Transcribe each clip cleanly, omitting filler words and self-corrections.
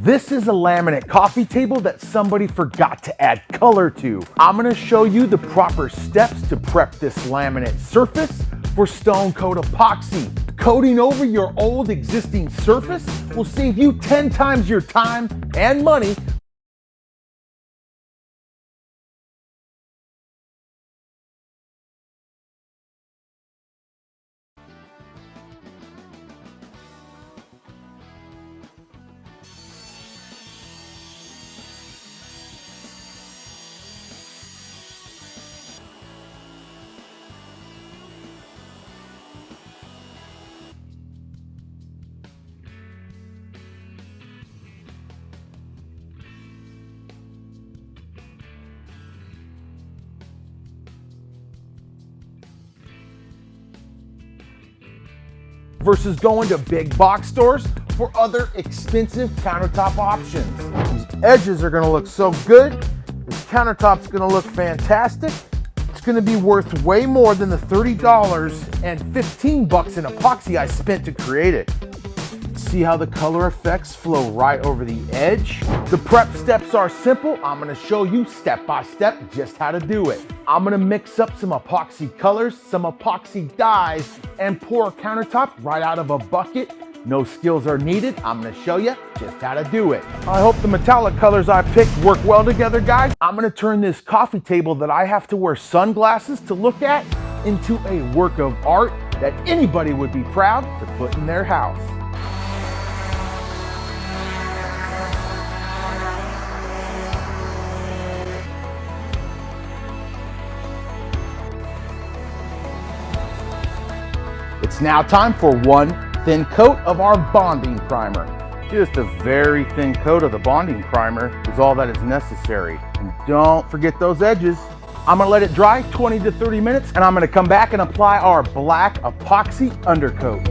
This is a laminate coffee table that somebody forgot to add color to. I'm gonna show you the proper steps to prep this laminate surface for stone coat epoxy. Coating over your old existing surface will save you 10 times your time and money. Versus going to big box stores for other expensive countertop options. These edges are gonna look so good. This countertop's gonna look fantastic. It's gonna be worth way more than the $30 and $15 in epoxy I spent to create it. See how the color effects flow right over the edge? The prep steps are simple. I'm gonna show you step by step just how to do it. I'm gonna mix up some epoxy colors, some epoxy dyes, and pour a countertop right out of a bucket. No skills are needed. I'm gonna show you just how to do it. I hope the metallic colors I picked work well together, guys. I'm gonna turn this coffee table that I have to wear sunglasses to look at into a work of art that anybody would be proud to put in their house. It's now time for one thin coat of our bonding primer. Just a very thin coat of the bonding primer is all that is necessary. And don't forget those edges. I'm gonna let it dry 20 to 30 minutes and I'm gonna come back and apply our black epoxy undercoat.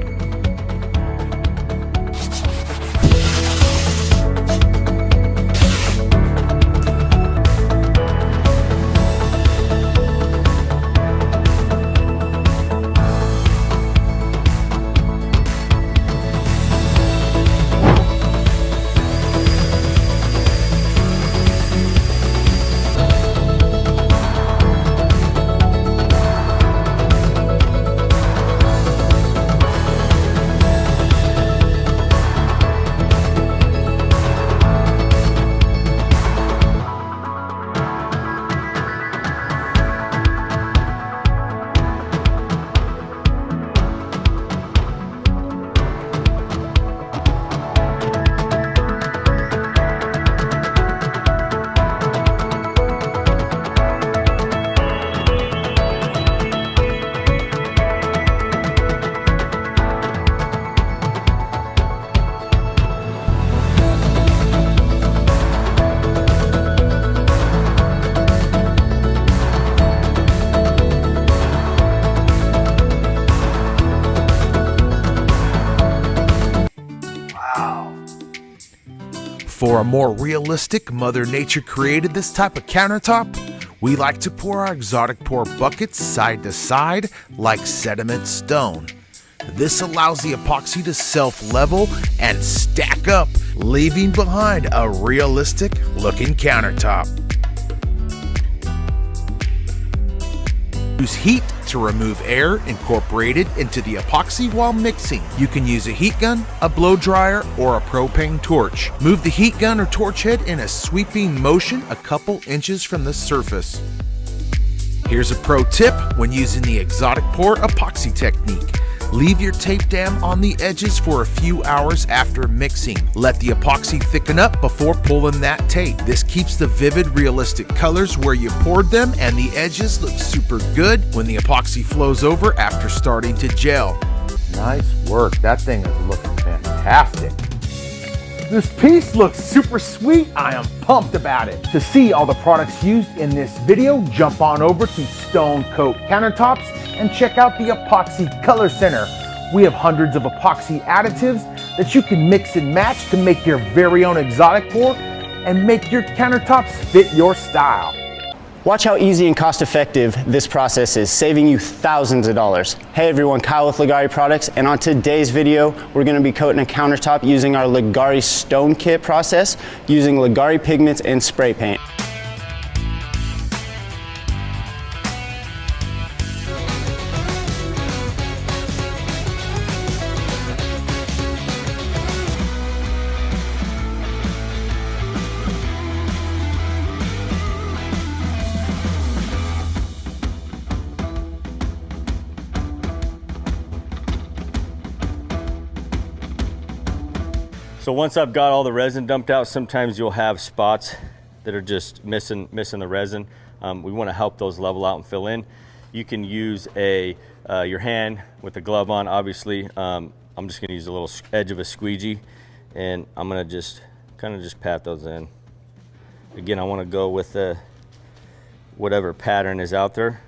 For a more realistic, Mother Nature created this type of countertop. We like to pour our exotic pour buckets side to side like sediment stone. This allows the epoxy to self-level and stack up, leaving behind a realistic looking countertop. Use heat to remove air incorporated into the epoxy while mixing. You can use a heat gun, a blow dryer, or a propane torch. Move the heat gun or torch head in a sweeping motion a couple inches from the surface. Here's a pro tip when using the exotic pour epoxy technique. Leave your tape dam on the edges for a few hours after mixing. Let the epoxy thicken up before pulling that tape. This keeps the vivid, realistic colors where you poured them, and the edges look super good when the epoxy flows over after starting to gel. Nice work. That thing is looking fantastic. This piece looks super sweet. I am pumped about it. To see all the products used in this video, jump on over to Stone Coat Countertops and check out the Epoxy Color Center. We have hundreds of epoxy additives that you can mix and match to make your very own exotic pour and make your countertops fit your style. Watch how easy and cost effective this process is, saving you thousands of dollars. Hey everyone, Kyle with Ligari Products, and on today's video, we're gonna be coating a countertop using our Ligari Stone Kit process, using Ligari pigments and spray paint. So once I've got all the resin dumped out, sometimes you'll have spots that are just missing the resin. We want to help those level out and fill in. You can use your hand with a glove on, obviously. I'm just going to use a little edge of a squeegee, and I'm going to just kind of just pat those in. Again, I want to go with whatever pattern is out there.